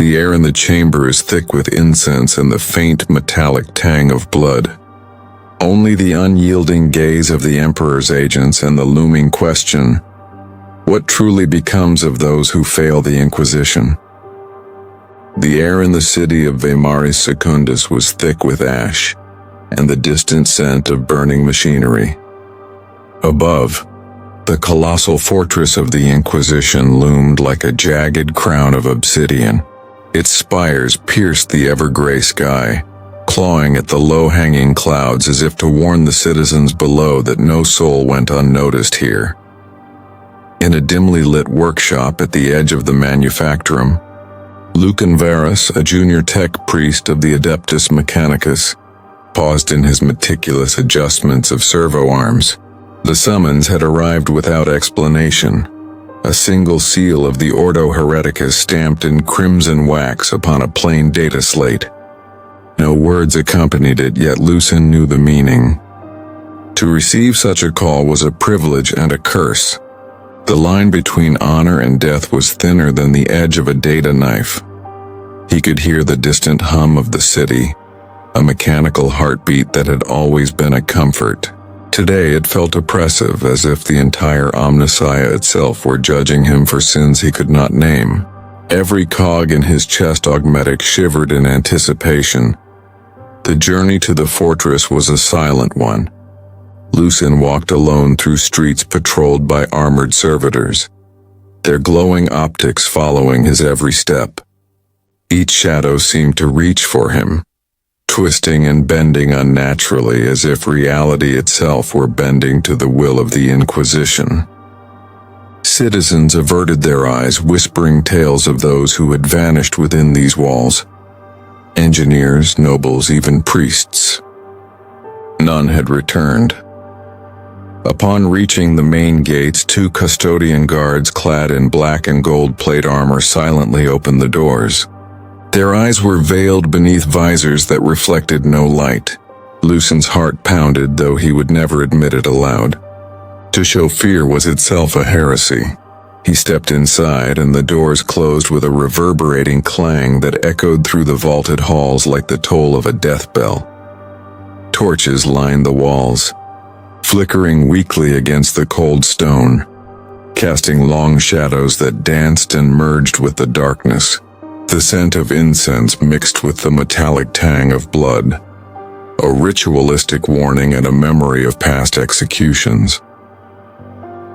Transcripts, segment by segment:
The air in the chamber is thick with incense and the faint metallic tang of blood. Only the unyielding gaze of the Emperor's agents and the looming question, what truly becomes of those who fail the Inquisition? The air in the city of Vemaris Secundus was thick with ash, and the distant scent of burning machinery. Above, the colossal fortress of the Inquisition loomed like a jagged crown of obsidian. Its spires pierced the ever-gray sky, clawing at the low-hanging clouds as if to warn the citizens below that no soul went unnoticed here. In a dimly lit workshop at the edge of the manufactorum, Lucan Varus, a junior tech priest of the Adeptus Mechanicus, paused in his meticulous adjustments of servo arms. The summons had arrived without explanation, a single seal of the Ordo Hereticus stamped in crimson wax upon a plain data slate. No words accompanied it, yet Lucan knew the meaning. To receive such a call was a privilege and a curse. The line between honor and death was thinner than the edge of a data knife. He could hear the distant hum of the city, a mechanical heartbeat that had always been a comfort. Today it felt oppressive, as if the entire Omnissiah itself were judging him for sins he could not name. Every cog in his chest augmetic shivered in anticipation. The journey to the fortress was a silent one. Lucan walked alone through streets patrolled by armored servitors, their glowing optics following his every step. Each shadow seemed to reach for him, twisting and bending unnaturally as if reality itself were bending to the will of the Inquisition. Citizens averted their eyes, whispering tales of those who had vanished within these walls. Engineers, nobles, even priests. None had returned. Upon reaching the main gates, 2 custodian guards clad in black and gold plate armor silently opened the doors. Their eyes were veiled beneath visors that reflected no light. Lucan's heart pounded, though he would never admit it aloud. To show fear was itself a heresy. He stepped inside, and the doors closed with a reverberating clang that echoed through the vaulted halls like the toll of a death bell. Torches lined the walls, flickering weakly against the cold stone, casting long shadows that danced and merged with the darkness. The scent of incense mixed with the metallic tang of blood, a ritualistic warning and a memory of past executions.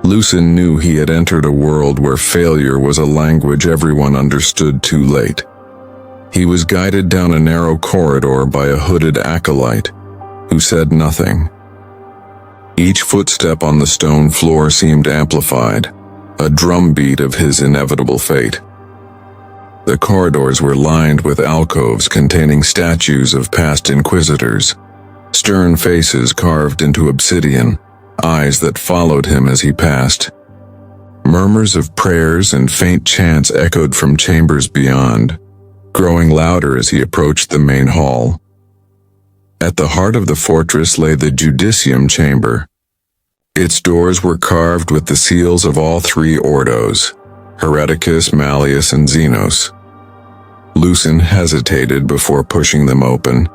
Lucan knew he had entered a world where failure was a language everyone understood too late. He was guided down a narrow corridor by a hooded acolyte, who said nothing. Each footstep on the stone floor seemed amplified, a drumbeat of his inevitable fate. The corridors were lined with alcoves containing statues of past inquisitors, stern faces carved into obsidian, eyes that followed him as he passed. Murmurs of prayers and faint chants echoed from chambers beyond, growing louder as he approached the main hall. At the heart of the fortress lay the Judicium chamber. Its doors were carved with the seals of all 3 Ordos, Hereticus, Malleus, and Xenos. Lucan hesitated before pushing them open,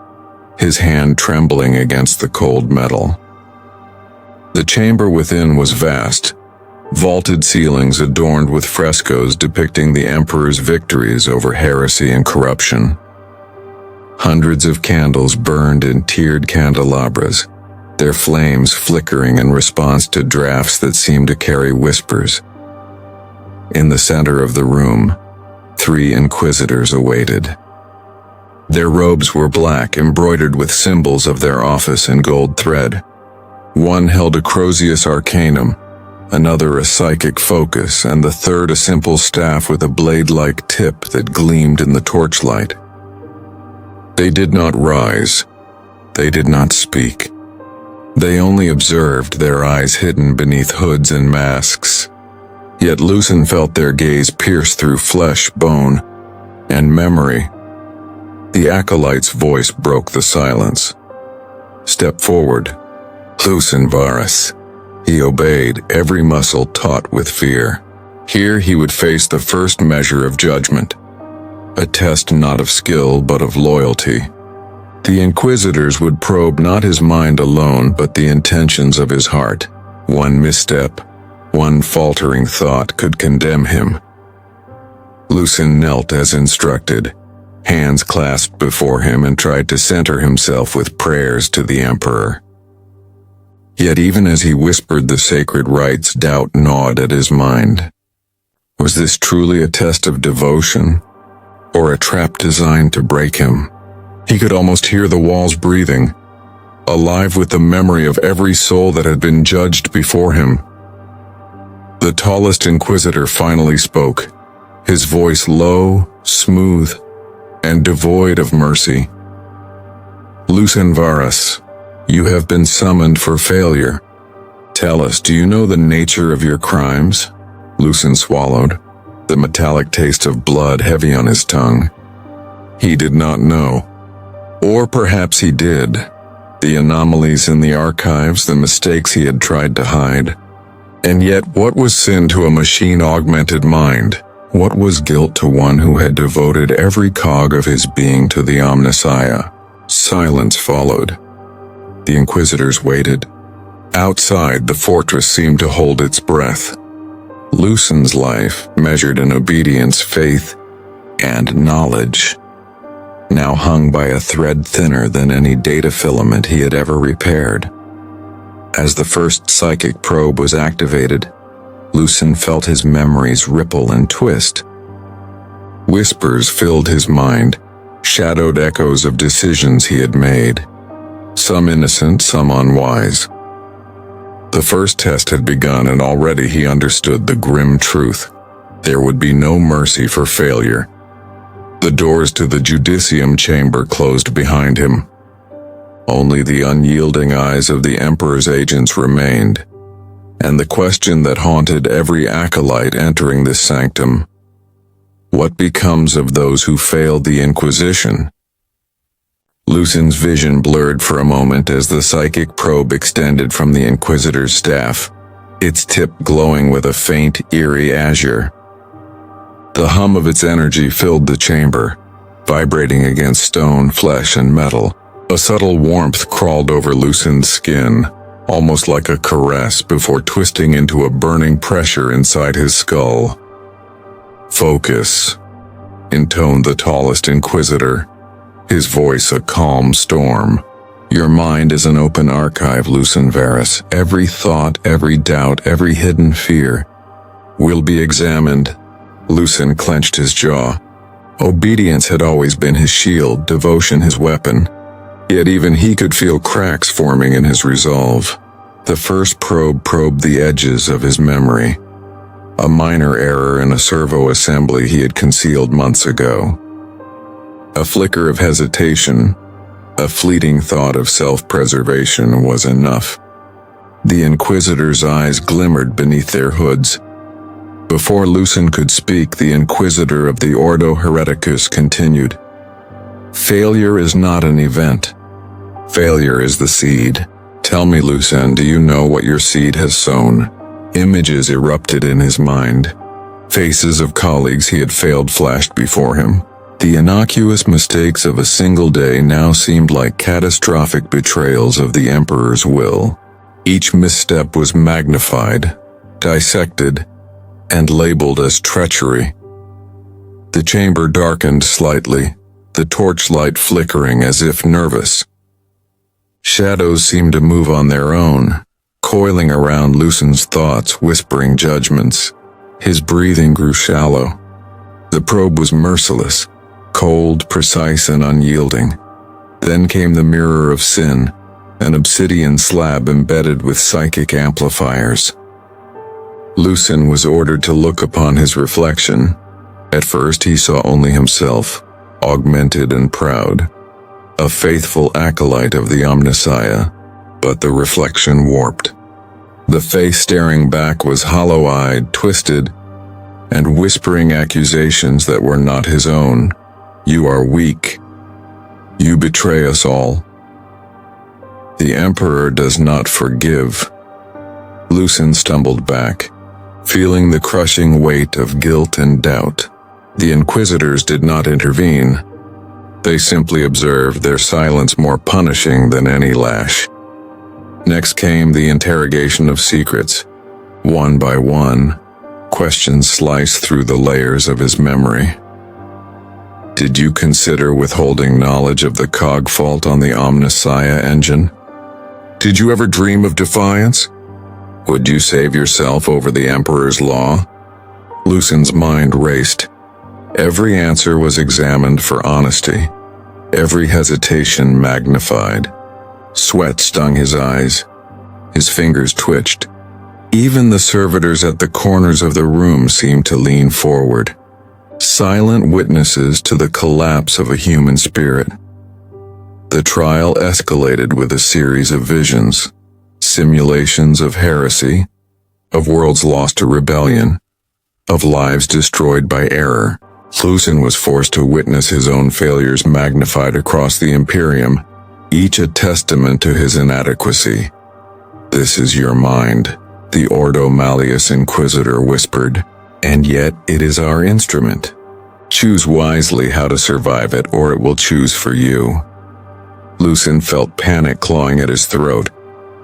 his hand trembling against the cold metal. The chamber within was vast, vaulted ceilings adorned with frescoes depicting the Emperor's victories over heresy and corruption. Hundreds of candles burned in tiered candelabras, their flames flickering in response to drafts that seemed to carry whispers. In the center of the room, 3 inquisitors awaited. Their robes were black, embroidered with symbols of their office in gold thread. One held a Crozius Arcanum, another a psychic focus, and the third a simple staff with a blade-like tip that gleamed in the torchlight. They did not rise. They did not speak. They only observed, their eyes hidden beneath hoods and masks. Yet Lucan felt their gaze pierce through flesh, bone, and memory. The acolyte's voice broke the silence. "Step forward." Lucan Varus. He obeyed, every muscle taut with fear. Here he would face the first measure of judgment. a test not of skill but of loyalty. The Inquisitors would probe not his mind alone but the intentions of his heart. One misstep, one faltering thought could condemn him. Lucen knelt as instructed, hands clasped before him, and tried to center himself with prayers to the Emperor. Yet even as he whispered the sacred rites, doubt gnawed at his mind. Was this truly a test of devotion, or a trap designed to break him? He could almost hear the walls breathing, alive with the memory of every soul that had been judged before him. The tallest Inquisitor finally spoke, his voice low, smooth, and devoid of mercy. Lucen Varus, you have been summoned for failure. Tell us, do you know the nature of your crimes? Lucen swallowed, the metallic taste of blood heavy on his tongue. He did not know. Or perhaps he did. The anomalies in the archives, the mistakes he had tried to hide. And yet, what was sin to a machine-augmented mind? What was guilt to one who had devoted every cog of his being to the Omnissiah? Silence followed. The Inquisitors waited. Outside, the fortress seemed to hold its breath. Lucen's life, measured in obedience, faith, and knowledge, now hung by a thread thinner than any data filament he had ever repaired. As the first psychic probe was activated, Lucen felt his memories ripple and twist. Whispers filled his mind, shadowed echoes of decisions he had made, some innocent, some unwise. The first test had begun, and already he understood the grim truth. There would be no mercy for failure. The doors to the Judicium chamber closed behind him. Only the unyielding eyes of the Emperor's agents remained, and the question that haunted every acolyte entering this sanctum: what becomes of those who failed the Inquisition? Lucen's vision blurred for a moment as the psychic probe extended from the Inquisitor's staff, its tip glowing with a faint, eerie azure. The hum of its energy filled the chamber, vibrating against stone, flesh, and metal. A subtle warmth crawled over Lucen's skin, almost like a caress, before twisting into a burning pressure inside his skull. "Focus," intoned the tallest Inquisitor, his voice a calm storm. "Your mind is an open archive, Lucen Varus. Every thought, every doubt, every hidden fear will be examined." Lucen clenched his jaw. Obedience had always been his shield, devotion his weapon. Yet even he could feel cracks forming in his resolve. The first probe probed the edges of his memory, a minor error in a servo assembly he had concealed months ago. A flicker of hesitation, a fleeting thought of self-preservation was enough. The Inquisitor's eyes glimmered beneath their hoods. Before Lucen could speak, the Inquisitor of the Ordo Hereticus continued. "Failure is not an event. Failure is the seed. Tell me, Lucen, do you know what your seed has sown?" Images erupted in his mind. Faces of colleagues he had failed flashed before him. The innocuous mistakes of a single day now seemed like catastrophic betrayals of the Emperor's will. Each misstep was magnified, dissected, and labeled as treachery. The chamber darkened slightly, the torchlight flickering as if nervous. Shadows seemed to move on their own, coiling around Lucen's thoughts, whispering judgments. His breathing grew shallow. The probe was merciless, cold, precise, and unyielding. Then came the mirror of sin, an obsidian slab embedded with psychic amplifiers. Lucen was ordered to look upon his reflection. At first he saw only himself, augmented and proud, a faithful acolyte of the Omnissiah, but the reflection warped. The face staring back was hollow-eyed, twisted, and whispering accusations that were not his own. "You are weak. You betray us all. The Emperor does not forgive." Lucen stumbled back, feeling the crushing weight of guilt and doubt. The Inquisitors did not intervene. They simply observed, their silence more punishing than any lash. Next came the interrogation of secrets. One by one, questions sliced through the layers of his memory. Did you consider withholding knowledge of the cog fault on the Omnissiah engine? Did you ever dream of defiance? Would you save yourself over the Emperor's law? Lucian's mind raced. Every answer was examined for honesty. Every hesitation magnified. Sweat stung his eyes. His fingers twitched. Even the servitors at the corners of the room seemed to lean forward, silent witnesses to the collapse of a human spirit. The trial escalated with a series of visions, simulations of heresy, of worlds lost to rebellion, of lives destroyed by error. Lucian was forced to witness his own failures magnified across the Imperium, each a testament to his inadequacy. "This is your mind," the Ordo Malleus Inquisitor whispered, "and yet it is our instrument. Choose wisely how to survive it, or it will choose for you." Lucian felt panic clawing at his throat,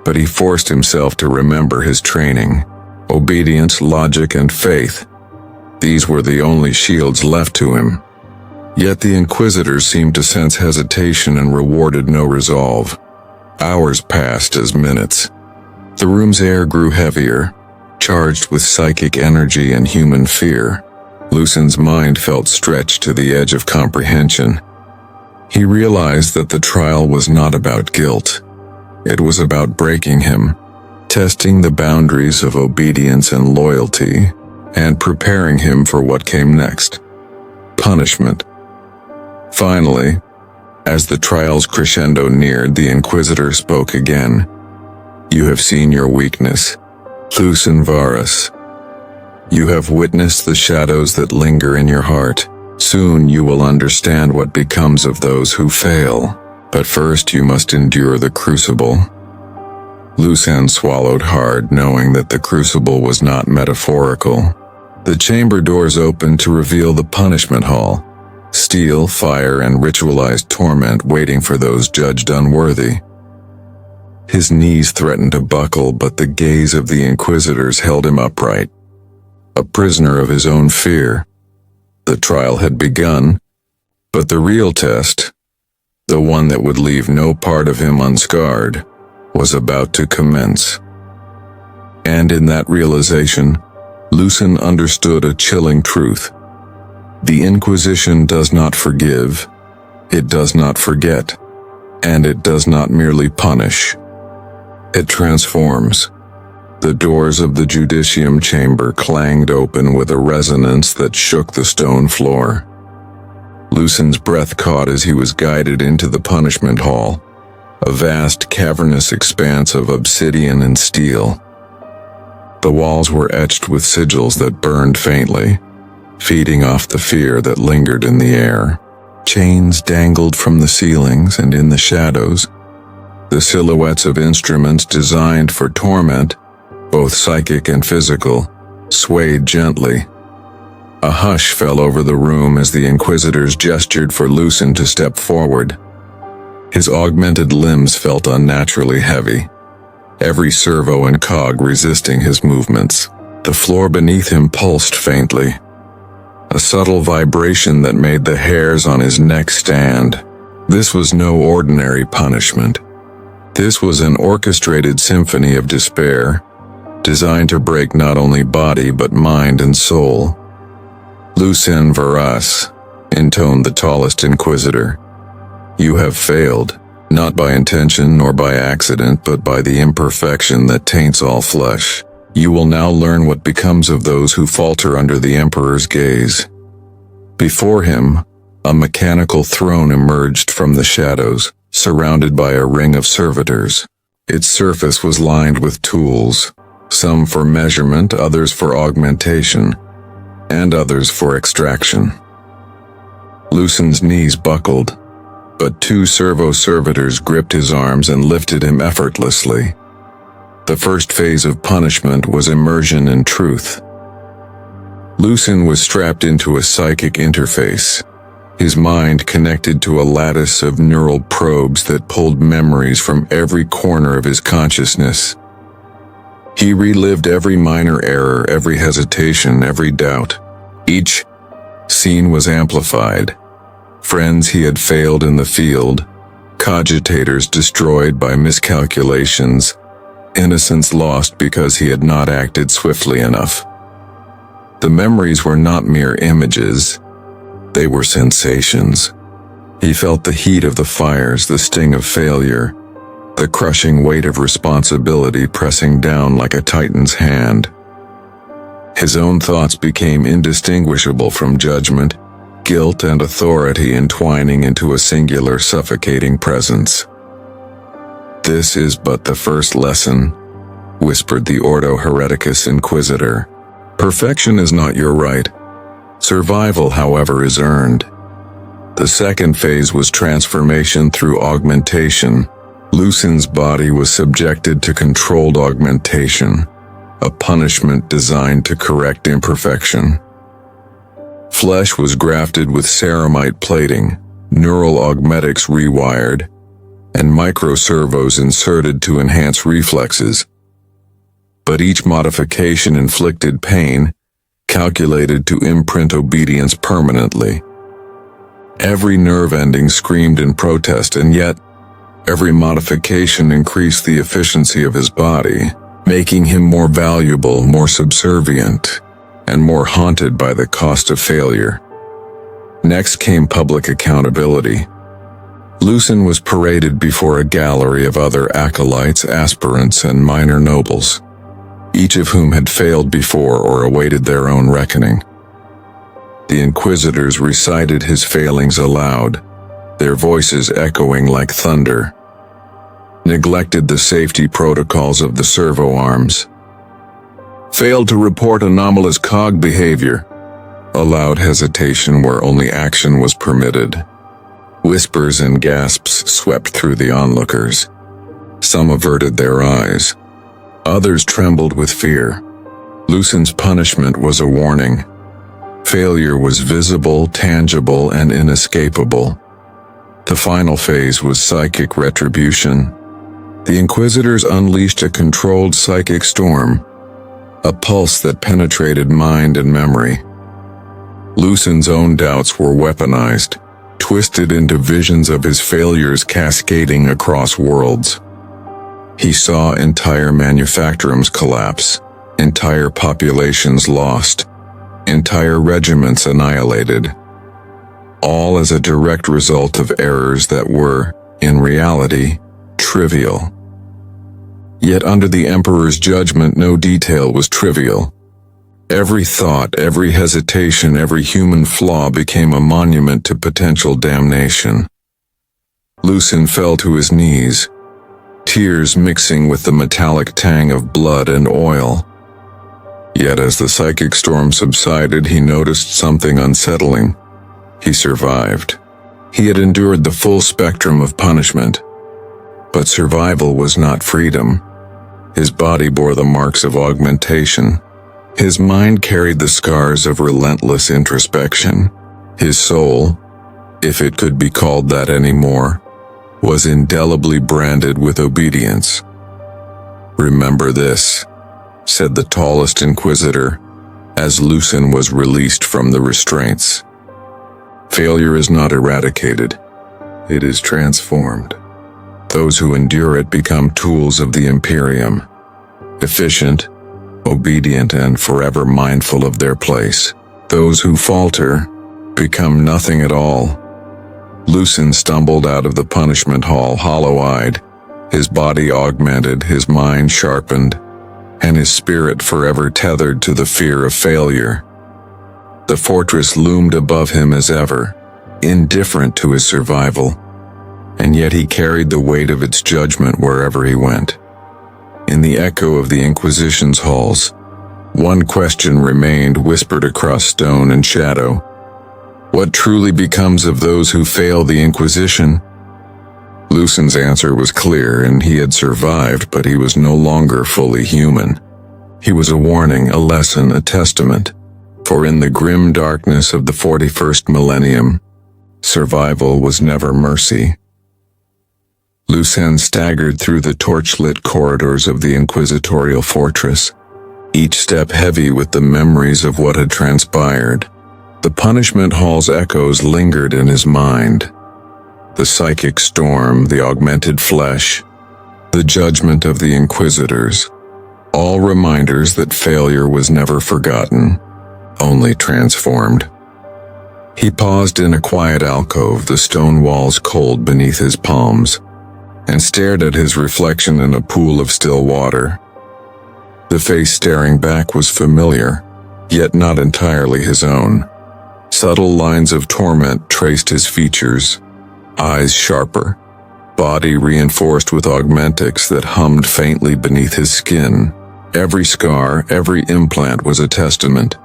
but he forced himself to remember his training. Obedience, logic, and faith. These were the only shields left to him. Yet the Inquisitors seemed to sense hesitation and rewarded no resolve. Hours passed as minutes. The room's air grew heavier, charged with psychic energy and human fear. Lucian's mind felt stretched to the edge of comprehension. He realized that the trial was not about guilt. It was about breaking him, testing the boundaries of obedience and loyalty, and preparing him for what came next. Punishment. Finally, as the trial's crescendo neared, the Inquisitor spoke again. "You have seen your weakness, Lucian Varus. You have witnessed the shadows that linger in your heart. Soon you will understand what becomes of those who fail, but first you must endure the crucible." Lucian swallowed hard, knowing that the crucible was not metaphorical. The chamber doors opened to reveal the punishment hall. Steel, fire, and ritualized torment waiting for those judged unworthy. His knees threatened to buckle, but the gaze of the Inquisitors held him upright. A prisoner of his own fear. The trial had begun, but the real test, the one that would leave no part of him unscarred, was about to commence. And in that realization, Lucian understood a chilling truth. The Inquisition does not forgive, it does not forget, and it does not merely punish. It transforms. The doors of the Judicium chamber clanged open with a resonance that shook the stone floor. Lucian's breath caught as he was guided into the punishment hall, a vast cavernous expanse of obsidian and steel. The walls were etched with sigils that burned faintly, feeding off the fear that lingered in the air. Chains dangled from the ceilings, and in the shadows, the silhouettes of instruments designed for torment, both psychic and physical, swayed gently. A hush fell over the room as the Inquisitors gestured for Lucian to step forward. His augmented limbs felt unnaturally heavy, every servo and cog resisting his movements. The floor beneath him pulsed faintly, a subtle vibration that made the hairs on his neck stand. This was no ordinary punishment. This was an orchestrated symphony of despair, designed to break not only body but mind and soul. "Lucian Varus," intoned the tallest Inquisitor, "you have failed, not by intention nor by accident, but by the imperfection that taints all flesh. You will now learn what becomes of those who falter under the Emperor's gaze." Before him, a mechanical throne emerged from the shadows, surrounded by a ring of servitors. Its surface was lined with tools, some for measurement, others for augmentation, and others for extraction. Lucian's knees buckled, but two servo-servitors gripped his arms and lifted him effortlessly. The first phase of punishment was immersion in truth. Lucen was strapped into a psychic interface, his mind connected to a lattice of neural probes that pulled memories from every corner of his consciousness. He relived every minor error, every hesitation, every doubt. Each scene was amplified. Friends he had failed in the field, cogitators destroyed by miscalculations, innocence lost because he had not acted swiftly enough. The memories were not mere images, they were sensations. He felt the heat of the fires, the sting of failure, the crushing weight of responsibility pressing down like a titan's hand. His own thoughts became indistinguishable from judgment, guilt and authority entwining into a singular suffocating presence. "This is but the first lesson," whispered the Ordo Hereticus Inquisitor. "Perfection is not your right. Survival, however, is earned." The second phase was transformation through augmentation. Lucen's body was subjected to controlled augmentation, a punishment designed to correct imperfection. Flesh was grafted with ceramite plating, neural augmetics rewired, and microservos inserted to enhance reflexes. But each modification inflicted pain, calculated to imprint obedience permanently. Every nerve ending screamed in protest, and yet every modification increased the efficiency of his body, making him more valuable, more subservient, and more haunted by the cost of failure. Next came public accountability. Lucen was paraded before a gallery of other acolytes, aspirants, and minor nobles, each of whom had failed before or awaited their own reckoning. The inquisitors recited his failings aloud, their voices echoing like thunder. Neglected the safety protocols of the servo arms. Failed to report anomalous cog behavior. Allowed hesitation where only action was permitted. Whispers and gasps swept through the onlookers. Some averted their eyes. Others trembled with fear. Lucen's punishment was a warning. Failure was visible, tangible, and inescapable. The final phase was psychic retribution. The Inquisitors unleashed a controlled psychic storm, a pulse that penetrated mind and memory. Lucen's own doubts were weaponized, twisted into visions of his failures cascading across worlds. He saw entire manufactorums collapse, entire populations lost, entire regiments annihilated, all as a direct result of errors that were, in reality, trivial. Yet under the Emperor's judgment, no detail was trivial. Every thought, every hesitation, every human flaw became a monument to potential damnation. Lucen fell to his knees, tears mixing with the metallic tang of blood and oil. Yet as the psychic storm subsided, he noticed something unsettling. He survived. He had endured the full spectrum of punishment. But survival was not freedom. His body bore the marks of augmentation. His mind carried the scars of relentless introspection. His soul, if it could be called that anymore, was indelibly branded with obedience. "Remember this," said the tallest inquisitor, as Lucen was released from the restraints. "Failure is not eradicated. It is transformed. Those who endure it become tools of the Imperium, efficient, obedient, and forever mindful of their place. Those who falter become nothing at all." Lucen stumbled out of the punishment hall hollow-eyed, his body augmented, his mind sharpened, and his spirit forever tethered to the fear of failure. The fortress loomed above him as ever, indifferent to his survival, and yet he carried the weight of its judgment wherever he went. In the echo of the Inquisition's halls, one question remained, whispered across stone and shadow. What truly becomes of those who fail the Inquisition? Lucen's answer was clear, and he had survived, but he was no longer fully human. He was a warning, a lesson, a testament. For in the grim darkness of the 41st millennium, survival was never mercy. Lucien staggered through the torch-lit corridors of the inquisitorial fortress, each step heavy with the memories of what had transpired. The punishment hall's echoes lingered in his mind. The psychic storm, the augmented flesh, the judgment of the inquisitors, all reminders that failure was never forgotten, only transformed. He paused in a quiet alcove, the stone walls cold beneath his palms, and stared at his reflection in a pool of still water. The face staring back was familiar, yet not entirely his own. Subtle lines of torment traced his features, eyes sharper, body reinforced with augmentics that hummed faintly beneath his skin. Every scar, every implant was a testament.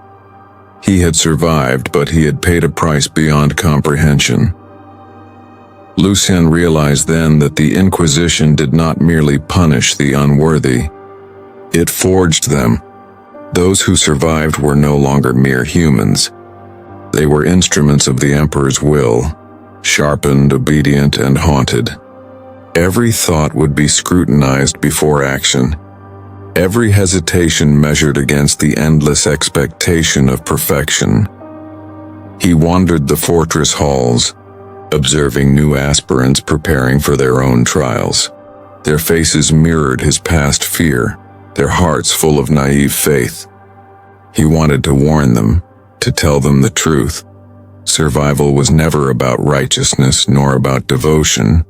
He had survived, but he had paid a price beyond comprehension. Lucien realized then that the Inquisition did not merely punish the unworthy. It forged them. Those who survived were no longer mere humans. They were instruments of the Emperor's will, sharpened, obedient, and haunted. Every thought would be scrutinized before action. Every hesitation measured against the endless expectation of perfection. He wandered the fortress halls, observing new aspirants preparing for their own trials. Their faces mirrored his past fear, their hearts full of naive faith. He wanted to warn them, to tell them the truth. Survival was never about righteousness nor about devotion.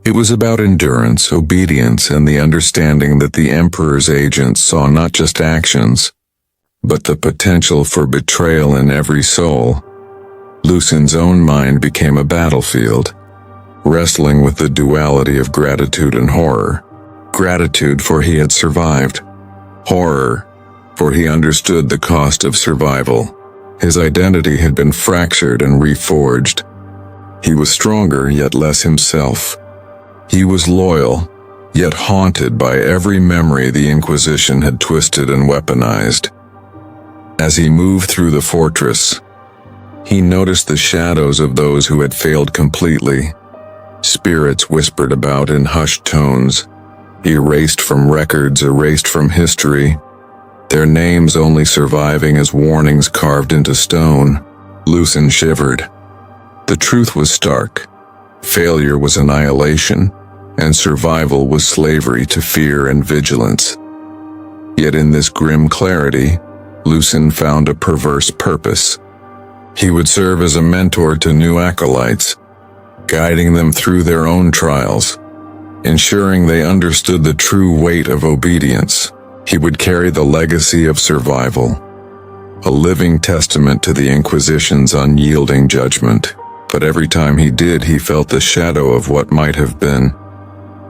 It was about endurance, obedience, and the understanding that the Emperor's agents saw not just actions, but the potential for betrayal in every soul. Lucien's own mind became a battlefield, wrestling with the duality of gratitude and horror. Gratitude, for he had survived. Horror, for he understood the cost of survival. His identity had been fractured and reforged. He was stronger, yet less himself. He was loyal, yet haunted by every memory the Inquisition had twisted and weaponized. As he moved through the fortress, he noticed the shadows of those who had failed completely. Spirits whispered about in hushed tones, erased from records, erased from history, their names only surviving as warnings carved into stone. Lucien shivered. The truth was stark. Failure was annihilation, and survival was slavery to fear and vigilance. Yet in this grim clarity, Lucien found a perverse purpose. He would serve as a mentor to new acolytes, guiding them through their own trials, ensuring they understood the true weight of obedience. He would carry the legacy of survival, a living testament to the Inquisition's unyielding judgment. But every time he did, he felt the shadow of what might have been,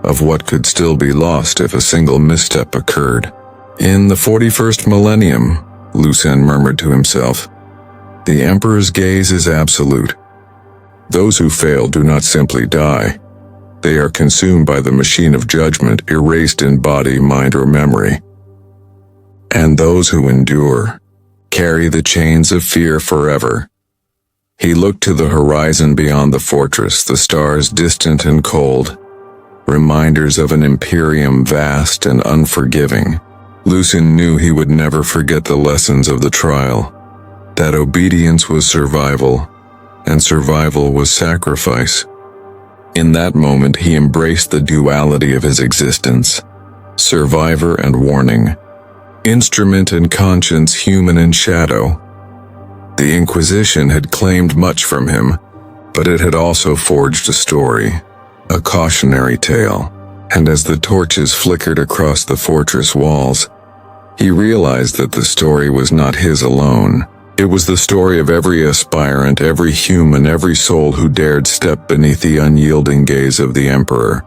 of what could still be lost if a single misstep occurred. In the 41st millennium, Lucien murmured to himself, the Emperor's gaze is absolute. Those who fail do not simply die. They are consumed by the machine of judgment, erased in body, mind, or memory. And those who endure carry the chains of fear forever. He looked to the horizon beyond the fortress, the stars distant and cold, reminders of an Imperium vast and unforgiving. Lucien knew he would never forget the lessons of the trial, that obedience was survival, and survival was sacrifice. In that moment, he embraced the duality of his existence, survivor and warning, instrument and conscience, human and shadow. The Inquisition had claimed much from him, but it had also forged a story, a cautionary tale. And as the torches flickered across the fortress walls, he realized that the story was not his alone. It was the story of every aspirant, every human, every soul who dared step beneath the unyielding gaze of the Emperor.